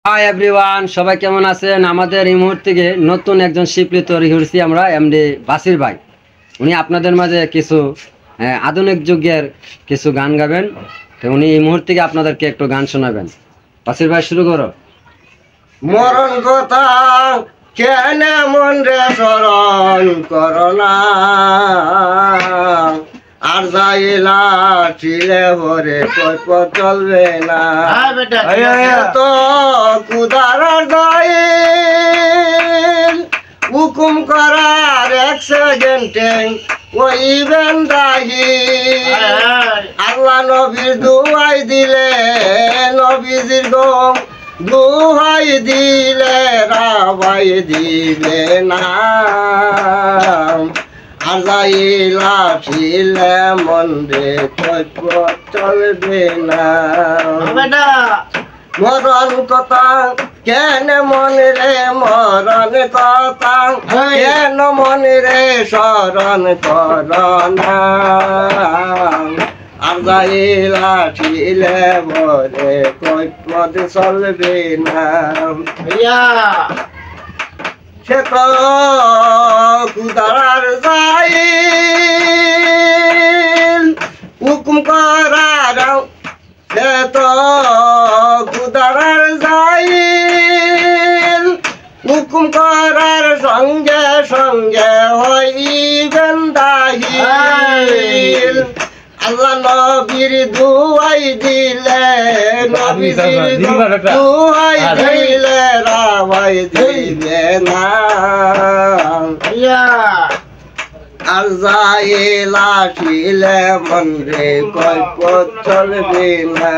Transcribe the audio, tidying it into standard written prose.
Hi everyone, সবাই কেমন আছেন? আমাদের এই মুহূর্তে নতুন একজন শিল্পী তৈরি হয়েছি আমরা, এমডি বাসির ভাই। উনি আপনাদের মাঝে কিছু আধুনিক যুগের কিছু গান গাবেন। তো উনি এই মুহূর্তে আপনাদেরকে একটু গান শোনাবেন। বাসির ভাই, শুরু করো। মরণ কথা কেন মন রে স্মরণ করোনা, আর যাইলা ছিলে ভরে কল্প চলবে না। তো কুদার হুকুম করার এক সেকেন্ডে ওই বেন্দাহি আল্লাহ নবীর দুয়াই দিলে নবীজির গম দুহাই দিলে রাবাই দিবে না। আর যাইলা ছিলে মন রে কল্প চলবে না। মরণ কথা কেন মনে রে মরণ কথা কেন মনে রে স্মরণ করোনা, আর যাইলা ছিলে মরে কৈপদ চলবে না। সে তো কুদার যাই হুকুম করার, সে তো কুদার যাই হুকুম করার সঙ্গে সঙ্গে হইবেন দাহিল। আল্লাহ নবীর দুয়াই দিলে নবীর দুয়াই দিলে রাবাই দিবে না। আর যাইলা ছিলে মন রে কল্প চলবে না।